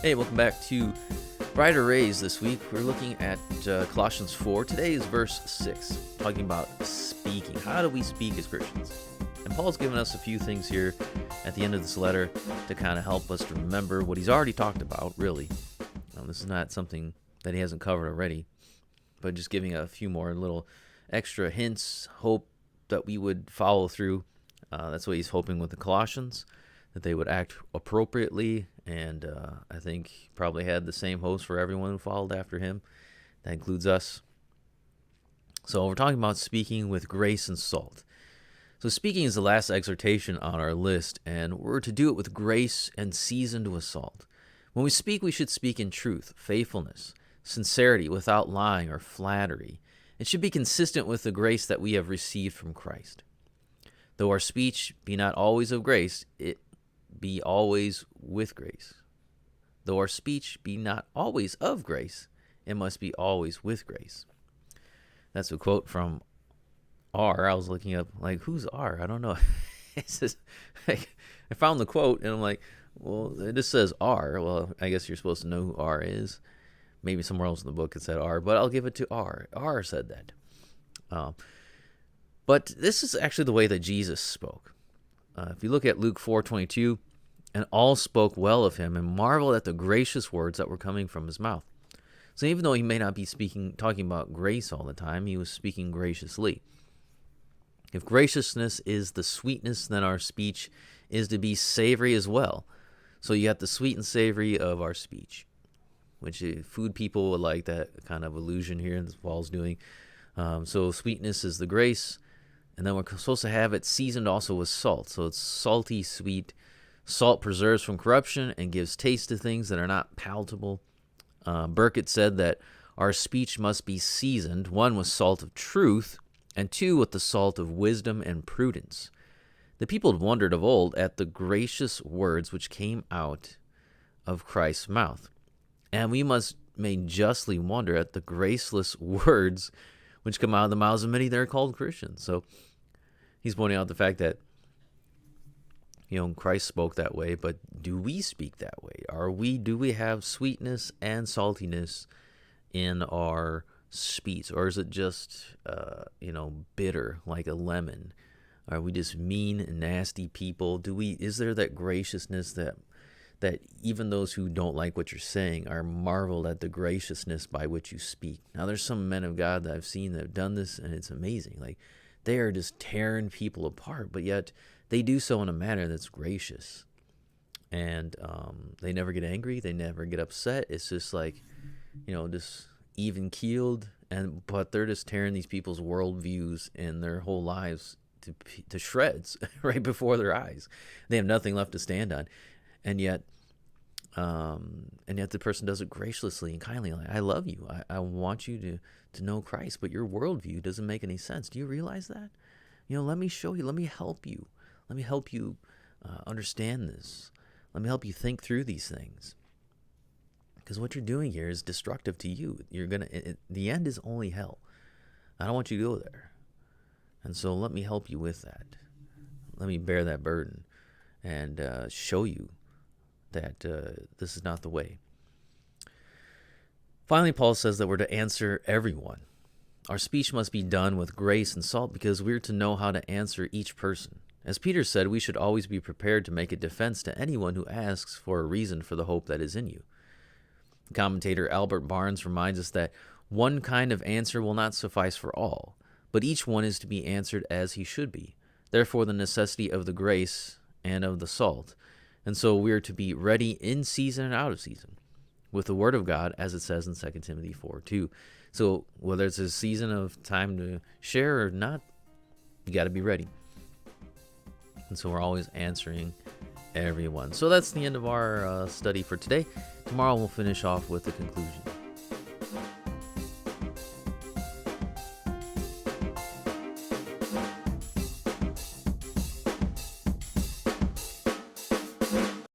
Hey, welcome back to Brighter Rays. This week we're looking at Colossians 4. Today is verse 6, talking about speaking. How do we speak as Christians? And Paul's given us a few things here at the end of this letter to kind of help us to remember what he's already talked about, really. This is not something that he hasn't covered already, but just giving a few more little extra hints, hope that we would follow through. That's what he's hoping with the Colossians, that they would act appropriately, and I think he probably had the same hopes for everyone who followed after him. That includes us. So we're talking about speaking with grace and salt. So speaking is the last exhortation on our list, and we're to do it with grace and seasoned with salt. When we speak, we should speak in truth, faithfulness, sincerity, without lying or flattery. It should be consistent with the grace that we have received from Christ. Though our speech be not always of grace, it be always with grace. Though our speech be not always of grace, it must be always with grace. That's a quote from R. I was looking up, who's R? I don't know. It says, I found the quote, and I'm like, well, it just says R. Well, I guess you're supposed to know who R is. Maybe somewhere else in the book it said R, but I'll give it to R. R said that. But this is actually the way that Jesus spoke. If you look at Luke 4:22, and all spoke well of him and marveled at the gracious words that were coming from his mouth. So even though he may not be talking about grace all the time, he was speaking graciously. If graciousness is the sweetness, then our speech is to be savory as well. So you have the sweet and savory of our speech, which food people would like that kind of illusion here that Paul's doing. So sweetness is the grace. And then we're supposed to have it seasoned also with salt. So it's salty, sweet. Salt preserves from corruption and gives taste to things that are not palatable. Burkitt said that our speech must be seasoned, one, with salt of truth, and two, with the salt of wisdom and prudence. The people had wondered of old at the gracious words which came out of Christ's mouth. And we may justly wonder at the graceless words which come out of the mouths of many that are called Christians. So he's pointing out the fact that, Christ spoke that way, but do we speak that way? Do we have sweetness and saltiness in our speech? Or is it just, bitter like a lemon? Are we just mean and nasty people? Is there that graciousness that even those who don't like what you're saying are marveled at the graciousness by which you speak? Now, there's some men of God that I've seen that have done this, and it's amazing. They are just tearing people apart, but yet they do so in a manner that's gracious. And they never get angry. They never get upset. It's just just even-keeled, but they're just tearing these people's worldviews and their whole lives to shreds right before their eyes. They have nothing left to stand on. And yet the person does it graciously and kindly. I love you. I want you to know Christ, but your worldview doesn't make any sense. Do you realize that? Let me show you. Let me help you. Let me help you understand this. Let me help you think through these things. Because what you're doing here is destructive to you. The end is only hell. I don't want you to go there. And so let me help you with that. Let me bear that burden and show you that this is not the way. Finally, Paul says that we're to answer everyone. Our speech must be done with grace and salt because we're to know how to answer each person. As Peter said, we should always be prepared to make a defense to anyone who asks for a reason for the hope that is in you. Commentator Albert Barnes reminds us that one kind of answer will not suffice for all, but each one is to be answered as he should be. Therefore, the necessity of the grace and of the salt. And so we are to be ready in season and out of season with the word of God, as it says in 2 Timothy 4:2. So whether it's a season of time to share or not, you got to be ready. And so we're always answering everyone. So that's the end of our study for today. Tomorrow we'll finish off with the conclusion.